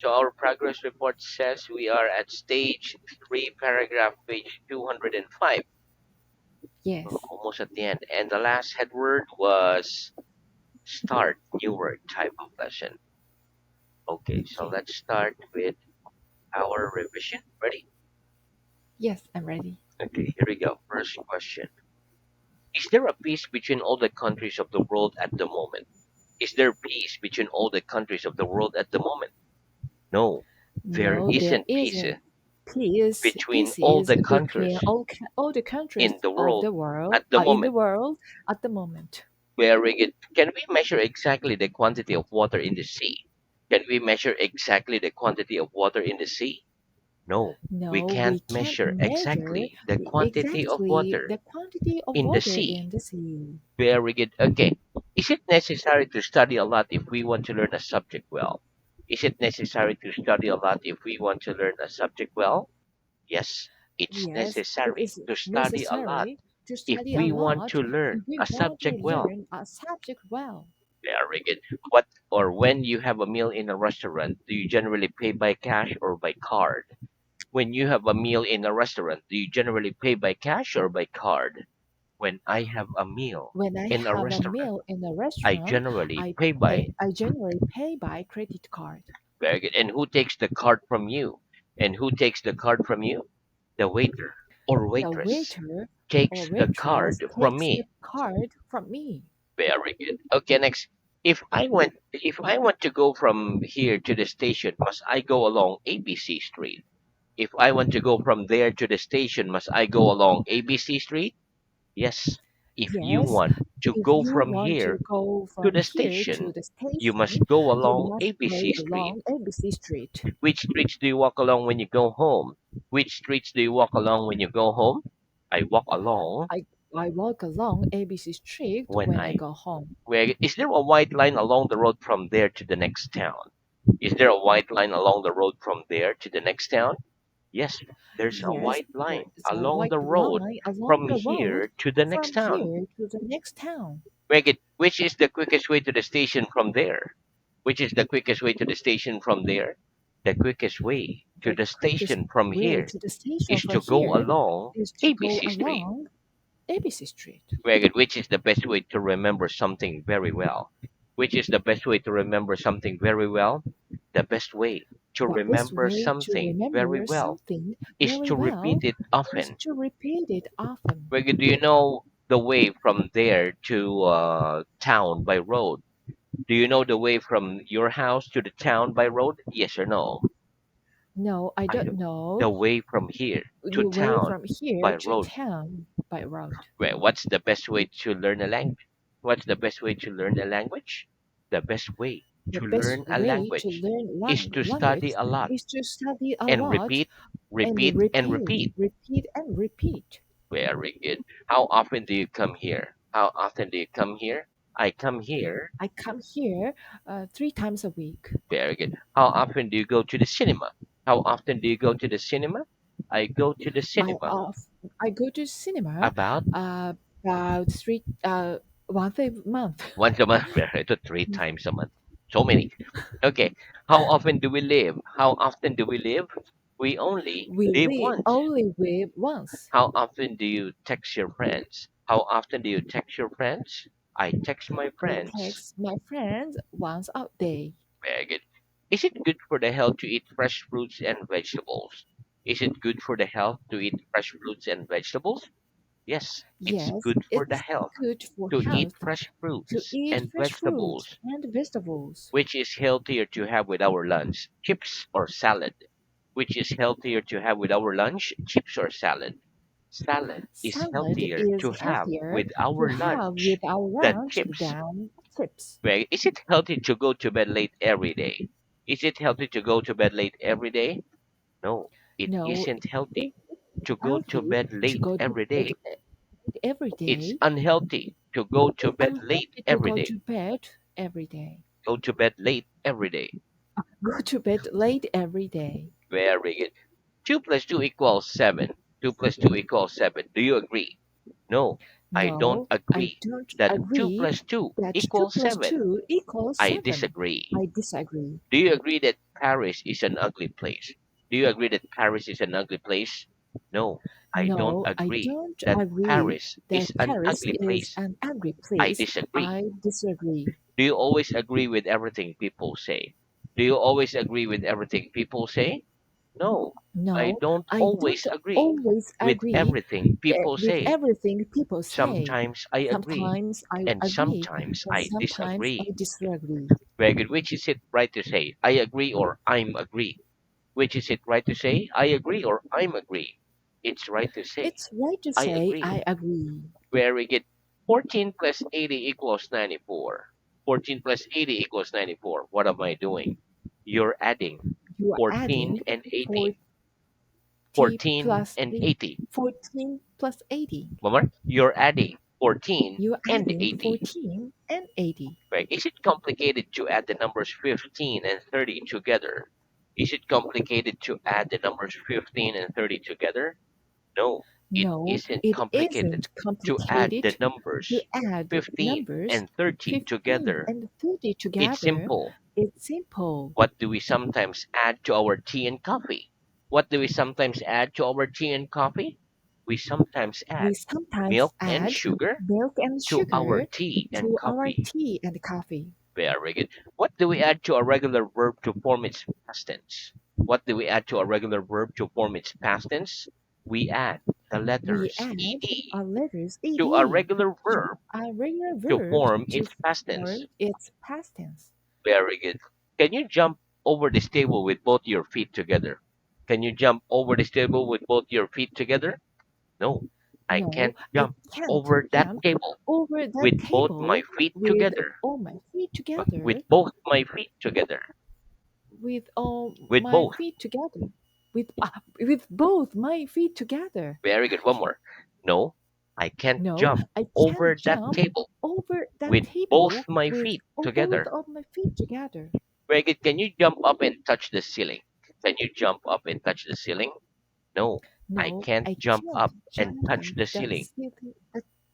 So our progress report says we are at stage 3, paragraph page 205. Yes. Almost at the end. And the last head word was start, new word type of lesson. Okay, so Okay. let's start with our revision. Ready? Yes, I'm ready. Okay, here we go. First question. Is there a peace between all the countries of the world at the moment? Is there peace between all the countries of the world at the moment? No, there No, there isn't peace isn't. Peace, between peace all is the between countries all the in countries the of world the world, at the in the moment. world at the moment. Very good. Can we measure exactly the quantity of water in the sea? Can we measure exactly the quantity of water in the sea? No, we No, can't we can't measure measure exactly the quantity of exactly water the quantity of in the water sea. in the sea. Very good. Okay. Is it necessary to study a lot if we want to learn a subject well? Is it necessary to study a lot if we want to learn a subject well? Yes, it's Yes, it necessary is to study a lot necessary to if study a we want lot to learn if we a want to subject well. learn a subject well. Very good. What or when you have a meal in a restaurant, do you generally pay by cash or by card? When you have a meal in a restaurant, do you generally pay by cash or by card? When I have a meal When I in a have a restaurant, meal in a I restaurant, generally pay by. I generally pay by credit card. Very good. And who takes the card from you? And who takes the card from you? The waiter or The waitress waiter or takes the waitress card from takes the me. card from me. Very good. Okay, next. If I want to go from here to the station, must I go along ABC Street? If I want to go from there to the station, must I go along ABC Street? Yes. If you Yes, want to if go you from want to here go to from the here to station, the you must station, go you along must ABC go Street. along ABC Street. Which streets do you walk along when you go home? Which streets do you walk along when you go home? I walk along I I walk along ABC Street when when I I go home. where is there a white line along the road from there to the next town? Is there a white line along the road from there to the next town? Yes, there's a Yes, white there line is a along white the road line along from the road here to the next from town. here to the next town. Megit, which is the quickest way to the station from there? Which is the quickest way to the station from there? The quickest way to The the quickest station from way here to the station is from to go here along is to go ABC Street. along ABC Street. Very good. Which is the best way to remember something very well? Which is the best way to remember something very well? The best way to The best remember way to something very remember well something is very to repeat well it is often. to repeat it often. Very good. Do you know the way from there to town by road? Do you know the way from your house to the town by road? Yes or no? No, I I don't know. know The way from here to the way town from here by to road. town by road. Well, what's the best way to learn a language? What's the best way to learn a language? The best way The to best learn a way to language learn is to study language a lot is to study a and lot repeat, and repeat, and repeat, repeat. repeat, and repeat. Very good. How often do you come here? How often do you come here? I come here. I come here 3 times a week. Very good. How often do you go to the cinema? How often do you go to the cinema? I go to the I cinema off I go to cinema about uh, about three once a month. once a month. Very to 3 times a month. So many. Okay. How often do we live? How often do we live? We only live We once. only live once. How often do you text your friends? How often do you text your friends? I text my I friends. text my friends once a day. Very good. Is it good for the health to eat fresh fruits and vegetables? Is it good for the health to eat fresh fruits and vegetables? Yes, it's Yes, good for the it's health good for to eat health fresh to fruits eat and fresh fruits vegetables. and vegetables. Which is healthier to have with our lunch, chips or salad? Which is healthier to have with our lunch, chips or salad? Salad is Salad healthier is to have healthier with to our have lunch with our than lunch chips. than chips. Right? Is it healthy to go to bed late every day? Is it healthy to go to bed late every day? No, it No, isn't it healthy is to go to healthy bed to late go to every bed day. every It's day. unhealthy to go to It's bed late unhealthy to every go day. to bed every day. Go to bed late every day. Go to bed late every day. Very good. 2 plus 2 equals 7. 2 plus 2 equals 7. Do you agree? No. I don't No, I agree don't that 2 agree plus 2 that 2 equals plus 7. 2 equals I 7. disagree. I disagree. Do you agree that Paris is an ugly place? Do you agree that Paris is an ugly place? No, I don't No, I agree don't that agree Paris is that an Paris ugly is place. an angry I place. disagree. I disagree. Do you always agree with everything people say? Do you always agree with everything people say? No, I No, don't I don't always agree always with agree everything people with say. everything people say. Sometimes I agree, Sometimes I and agree, sometimes and I sometimes I disagree. disagree. Very good. Which is it right to say? I agree or I'm agree. Which is it right to say? I agree or I'm agree. It's right to say It's right to I say agree. I agree. Where we get 14 plus 80 equals 94. 14 plus 80 equals 94. What am I doing? You're adding You are 14 adding and 80. 40 14 plus and 8, 80. 14 plus 80. Mama, you're adding 14 You're and adding 80. 14 and 80. Right? Is it complicated to add the numbers 15 and 30 together? Is it complicated to add the numbers 15 and 30 together? No, it No, isn't it complicated isn't to add the complicated to numbers add 15 numbers and 30 15 together. and 30 It's together. simple. It's simple. What do we sometimes add to our tea and coffee? What do we sometimes add to our tea and coffee? We sometimes We add sometimes milk and add sugar milk and to our sugar tea and to our coffee. tea and coffee. Very good. What do we add to a regular verb to form its past tense? What do we add to a regular verb to form its past tense? We add the We letters add ed our letters to a ed regular to verb a regular to verb form to its past tense. form its past tense. Very good. Can you jump over this table with both your feet together? Can you jump over this table with both your feet together? No, I No, can't I jump can't over that jump table over that with both my table feet with together. all my feet With together, both my feet together. with all With my both. feet together, with both my feet together. Very good. One more. No, I can't No, jump I can't over that jump table over that with both table my with feet both together. of my feet together. Very good. Can you jump up and touch the ceiling? Can you jump up and touch the ceiling? No, I No, can't I jump can't up and jump touch on the that ceiling. ceiling.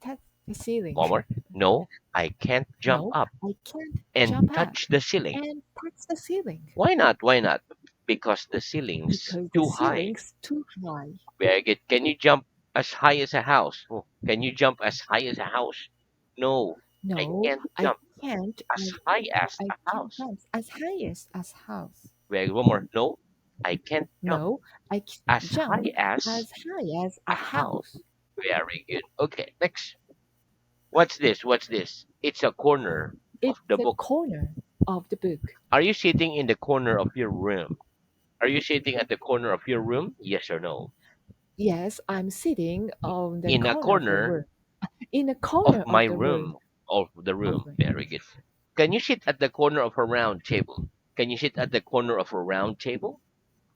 That's the ceiling. One more. No, I can't jump No, up I can't and jump up touch the ceiling. and touch the ceiling Why not? Why not? Because the ceiling's because the too high. ceiling's too high. Very good. Can you jump as high as a house? Oh, can you jump as high as a house? No, I No, can't I jump can't. as high as I a can't house. jump as high as house. Very good. One more. No, I can't jump No, I can't as jump high as as high as a a house. house. Very good. Okay, next. What's this? What's this? It's a corner of It's the the book. corner of the book. Are you sitting in the corner of your room? Are you sitting at the corner of your room? Yes or no? Yes, I'm sitting on the In a corner of the corner room. In a of corner my of the room. room. Of the Of room. the Very good. Can you sit at the corner of a round table? Can you sit at the corner of a round table?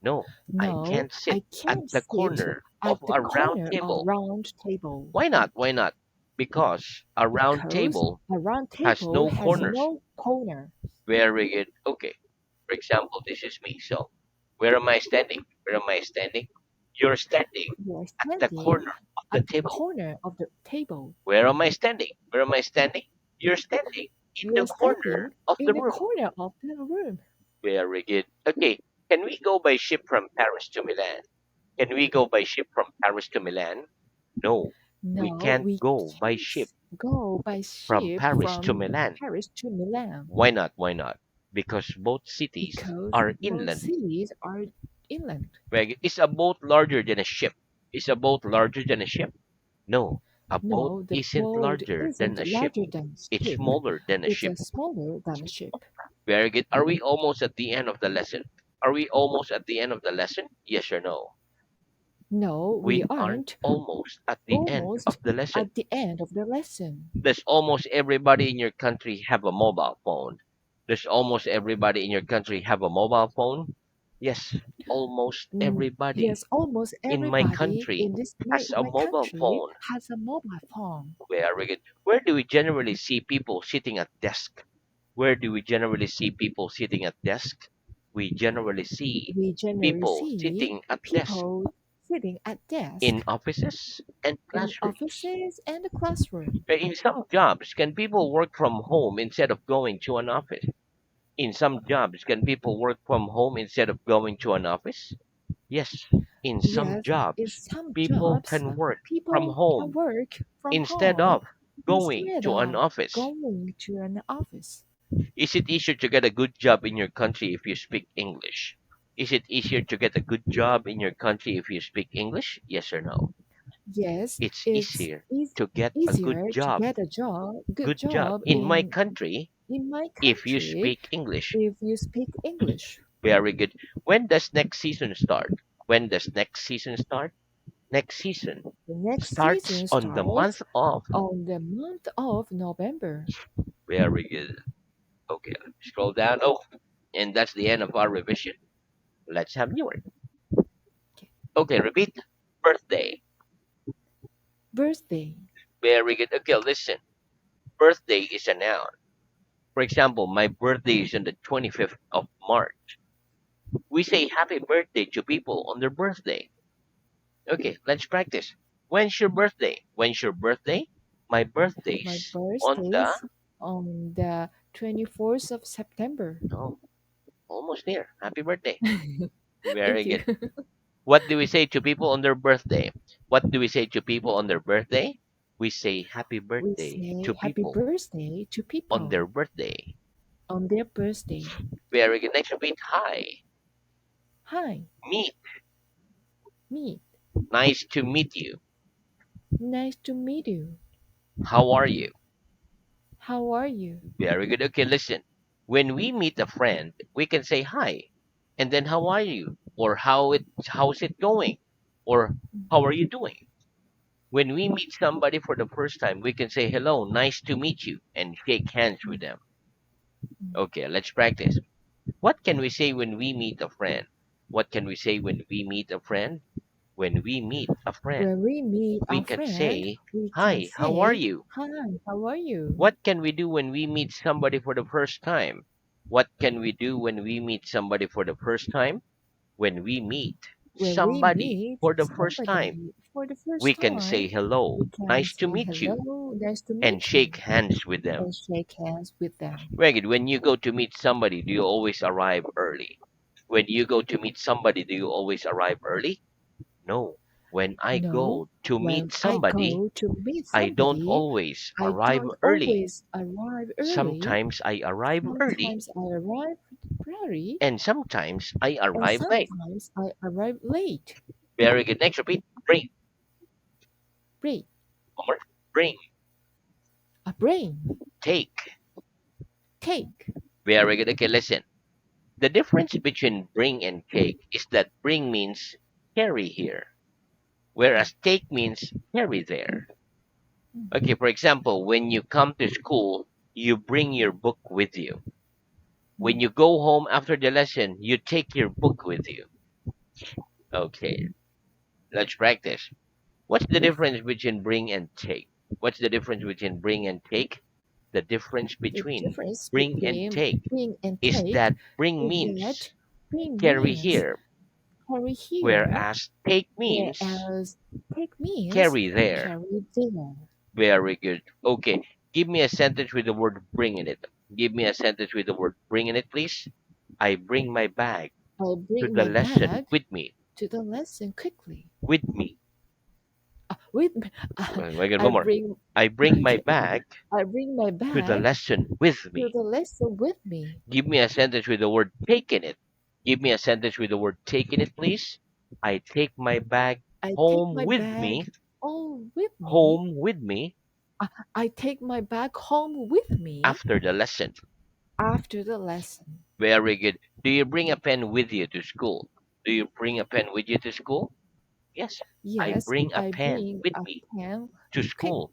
No, I No, can't sit I at can't the sit corner of at the a round corner of table. round table Why not? Why not? Because a round because table a round has table no has corners. no corner. Very good. Okay. For example, this is me. So, where am I standing? Where am I standing? You're standing You are at the standing corner of the at the table. corner of the table. Where am I standing? Where am I standing? You're standing in You the are corner standing of in the the room. corner of the room. Very good. Okay. Can we go by ship from Paris to Milan? Can we go by ship from Paris to Milan? No, we No, can't we go by ship can't go by from ship Paris to from Milan. Paris to Milan Why not? Why not? Because both cities because are both inland. cities are inland. Right? Is a boat larger than a ship? Is a boat larger than a ship? No, a boat No, the isn't boat larger than isn't a ship. larger than a It's ship. smaller than a It's ship. a smaller than a ship. Very good. Are we almost at the end of the lesson? Are we almost at the end of the lesson? Yes or no? No, we We aren't aren't almost at the end of almost the lesson. at the end of the lesson. Does almost everybody in your country have a mobile phone? Does almost everybody in your country have a mobile phone? Yes, almost everybody Yes, almost in my everybody country in has a my mobile country phone. has a mobile phone. Very good. Where do we generally see people sitting at desk? Where do we generally see people sitting at desk? We generally see We generally people see sitting at desk people sitting at desk in offices, and in classrooms. offices and the classroom. In some jobs, can people work from home instead of going to an office? In some jobs, can people work from home instead of going to an office? Yes. In some Yes, in jobs, some people jobs, can work from people can home work from instead home of going instead to an of office. going to an office. Is it easier to get a good job in your country if you speak English? Is it easier to get a good job in your country if you speak English? Yes or no? Yes, It's it's easier to get a good easier to job. get a good Good job job in my country in my if you country speak English. if you speak English. Very good. When does next season start? When does next season start? Next season The next starts season on the starts month of. on the month of November. Very good. Okay, scroll down. Oh, and that's the end of our revision. Let's have new word. Okay. Okay, repeat. Birthday. Birthday. Very good. Okay, listen. Birthday is a noun. For example, my birthday is on the 25th of March. We say happy birthday to people on their birthday. Okay, let's practice. When's your birthday? When's your birthday? My My birthday's on the. birthday's on the 24th of September. Oh, almost there. Happy birthday. Very Thank you. good. What do we say to people on their birthday? What do we say to people on their birthday? We say happy We birthday say to happy people birthday to on their people birthday. on their birthday. Very good. Next repeat. Hi. Hi, Meet. me. Nice to meet you. Nice to meet you. How are you? How are you? Very good. Okay, listen. When we meet a friend, we can say hi, and then how are you, or how's it going, or how are you doing. When we meet somebody for the first time, we can say hello, nice to meet you, and shake hands with Mm, them. mm. Okay, let's practice. What can we say when we meet a friend? What can we say when we meet a friend? When we meet a friend, When we meet we our can friend, say, we can hi, how are say, you? Hi, how are you? What can we do when we meet somebody for the first time? What can we do when we meet somebody for the first time? When we meet When we somebody meet for the first time, somebody for the we first can say time, hello, we can nice to say meet you, hello, nice to and meet shake you, hands with them. and shake hands with them. Very good. When you go to meet somebody, do you always arrive early? When you go to meet somebody, do you always arrive early? No. When I No, go to meet when I somebody, go to meet I don't somebody, always I arrive don't early. always arrive early. Sometimes I arrive early, Sometimes I arrive early, and sometimes I and arrive late. sometimes I arrive late. Very good. Next, repeat. Bring. Break, One more. Bring. a brain, Take. take. Very good. Okay, listen. The difference between bring and take is that bring means carry here, whereas take means carry there. Okay, for example, when you come to school, you bring your book with you. When you go home after the lesson, you take your book with you. Okay, let's practice. What's the difference between bring and take? What's the difference between bring and take? The difference The between difference bring and between take bring and is take that bring is means that bring carry means here, carry here, whereas take means whereas take means carry there. carry there. Very good. Okay, give me a sentence with the word bring in it. Give me a sentence with the word bring in it, please. I bring my bag I to bring the my lesson bag with me. to the lesson quickly. With me. With Again, I one more. bring I bring my okay, bag I bring my to the bag lesson with to me. the lesson with me. Give me a sentence with the word take in it. Give me a sentence with the word take in it, please. I take my bag I take home my with me. bag all with me. Home with me I take my bag home with me after the lesson. after the lesson. Very good. Do you bring a pen with you to school? Do you bring a pen with you to school? Yes, I Yes, bring a I pen bring with a me pen to pen, school.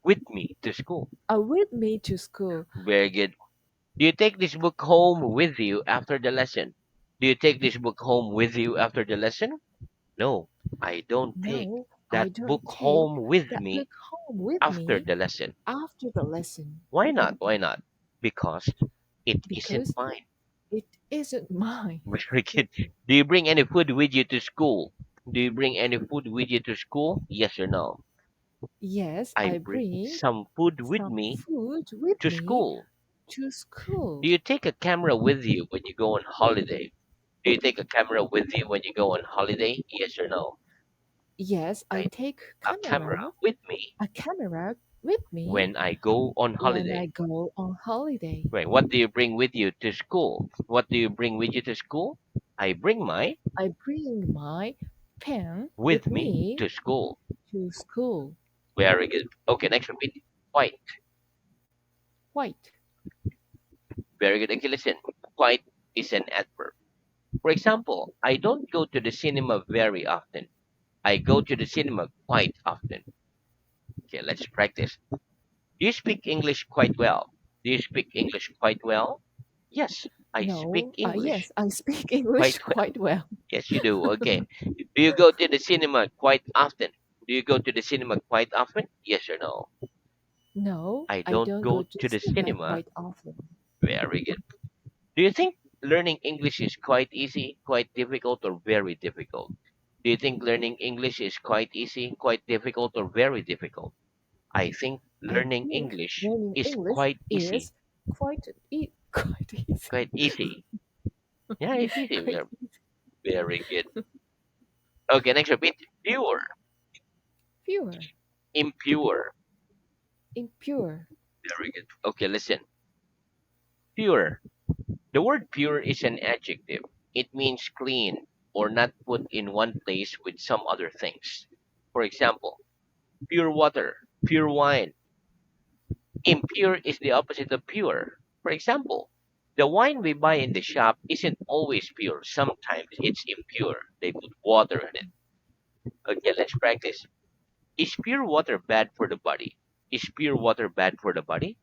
With me to school. with me to school. Very good. Do you take this book home with you after the lesson? Do you take this book home with you after the lesson? No, I don't take No, I that don't book take home with that me book home with after me the lesson. after the lesson Why not? Why not? Because it isn't because mine. it isn't mine. Very good. Do you bring any food with you to school? Do you bring any food with you to school? Yes or no? Yes, I I bring bring some food with some me food with to me school. to school. Do you take a camera with you when you go on holiday? Do you take a camera with you when you go on holiday? Yes or no? Yes, I I take take a camera with me a camera with me when I go on when holiday. I go on holiday. Right. What do you bring with you to school? What do you bring with you to school? I bring my I bring my pen with with me me to school. to school. Very good. Okay, next repeat. Quite. White. Very good. Okay, listen. Quite is an adverb. For example, I don't go to the cinema very often. I go to the cinema quite often. Okay, let's practice. Do you speak English quite well? Do you speak English quite well? Yes, I speak No, English yes, I speak English quite well. quite well. Yes, you do. Okay. Do you go to the cinema quite often? Do you go to the cinema quite often? Yes or no? No, I I don't don't go go to to the cinema cinema. quite often. Very good. Do you think learning English is quite easy, quite difficult, or very difficult? Do you think learning English is quite easy, quite difficult, or very difficult? I think I learning think English learning is English quite easy. is quite easy. Quite easy. Yeah, it's easy. Quite easy. Very good. Okay, next repeat. Pure, Pure, impure. impure. Very good. Okay, listen. Pure. The word pure is an adjective. It means clean or not put in one place with some other things. For example, pure water, pure wine. Impure is the opposite of pure. For example, the wine we buy in the shop isn't always pure. Sometimes it's impure. They put water in it. Okay, let's practice. Is pure water bad for the body? Is pure water bad for the body?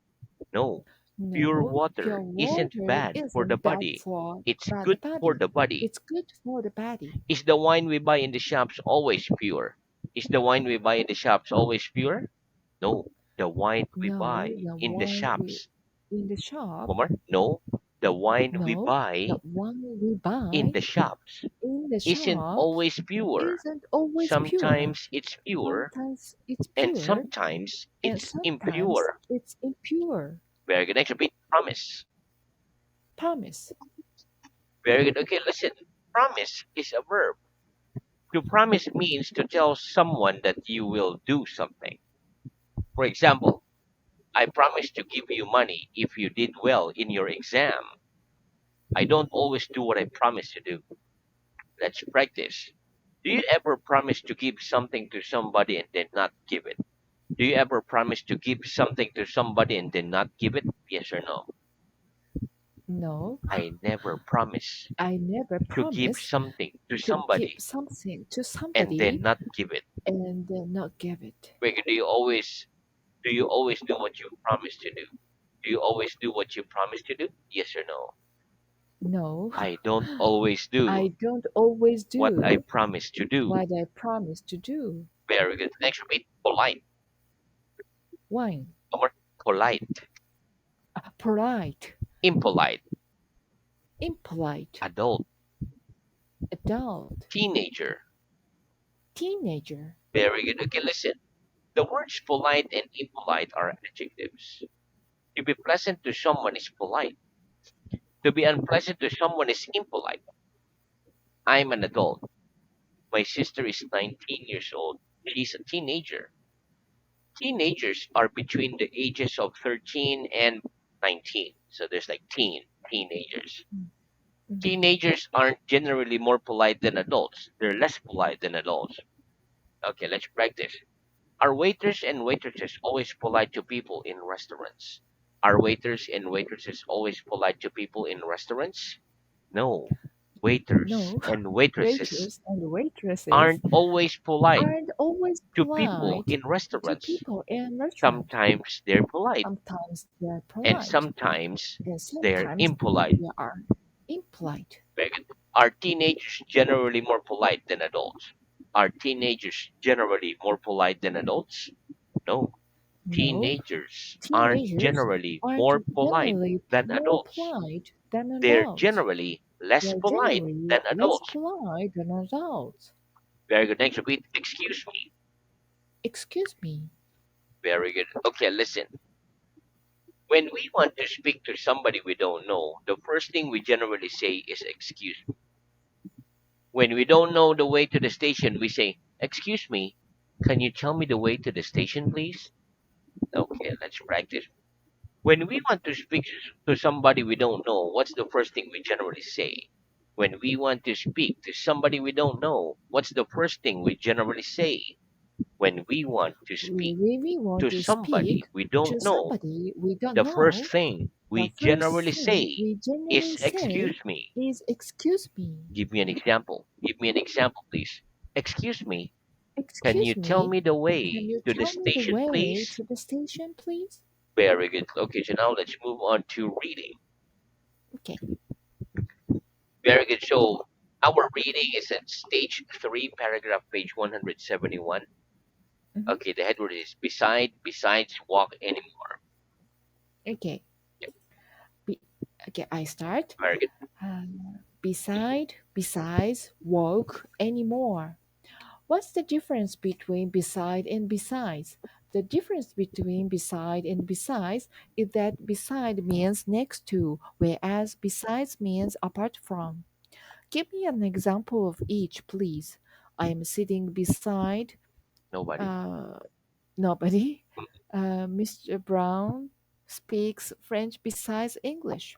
No. Pure No, pure water isn't water bad for the isn't bad body. for It's the good for body. the body. It's good for the body. Is the wine we buy in the shops always pure? Is the wine we buy in the shops always pure? No. The wine we No, buy the in the one we shops. in the shop. One more. No. The wine we No, the buy one we in buy the shops in the isn't shops always pure. isn't always pure. Sometimes it's pure Sometimes it's and pure sometimes and it's sometimes impure. it's impure. Very good. Next repeat. Promise. Promise. Very good. Okay, listen. Promise is a verb. To promise means to tell someone that you will do something. For example, I promise to give you money if you did well in your exam. I don't always do what I promise to do. Let's practice. Do you ever promise to give something to somebody and then not give it? Do you ever promise to give something to somebody and then not give it? Yes or no? No, I never promise I never to give promise something to to give somebody something to and then somebody not give it. and then not give it. Wait, do you always do what you promise to do? Do you always do what you promise to do? Yes or no? No, I don't always do I don't always what I do promise to do. what I promise to do. Very good. Next repeat. Polite. Wine. Or polite. Polite. Impolite. Impolite. Adult. Adult. Teenager. Teenager. Very good. Okay, listen. The words polite and impolite are adjectives. To be pleasant to someone is polite. To be unpleasant to someone is impolite. I'm an adult. My sister is 19 years old. She's a teenager. Teenagers are between the ages of 13 and 19. So there's like teenagers. Mhm. Teenagers aren't generally more polite than adults. They're less polite than adults. Okay, let's practice. Are waiters and waitresses always polite to people in restaurants? Are waiters and waitresses always polite to people in restaurants? No. Waiters No, and waitresses waiters and waitresses aren't always polite aren't always to people polite in to restaurants. people in restaurant. Sometimes they're polite Sometimes they're and polite, sometimes and they're sometimes impolite. they are impolite. Megan, are teenagers generally more polite than adults? Are teenagers generally more polite than adults? No. No, Teenagers aren't teenagers generally aren't more polite generally than more adults. polite than They're adults. generally less They're polite generally than less adults. polite than adults. Very good. Next, repeat. Excuse me. Excuse me. Very good. Okay, listen. When we want to speak to somebody we don't know, the first thing we generally say is excuse me. When we don't know the way to the station, we say, excuse me, can you tell me the way to the station, please? Okay, let's practice. When we want to speak to somebody we don't know, what's the first thing we generally say? When we want to speak to somebody we don't know, what's the first thing we generally say? When we want to We speak really want to to somebody speak we don't to know, somebody we don't the first know. thing The we first generally thing say we generally is say excuse me. is excuse me. Give me an example. Give me an example, please. Excuse me. Can you Excuse tell me. me the Can way you to the tell me the station, way please? to the station, please? Very good. Okay, so now let's move on to reading. Okay. Very good. So our reading is at stage 3, paragraph page 171. Mhm. Okay, the headword is besides, walk anymore. Okay. Yep, Be- okay, I start. very good. Besides, walk anymore. What's the difference between beside and besides? The difference between beside and besides is that beside means next to, whereas besides means apart from. Give me an example of each, please. I am sitting beside Nobody. uh, nobody. Mr. Brown speaks French besides English.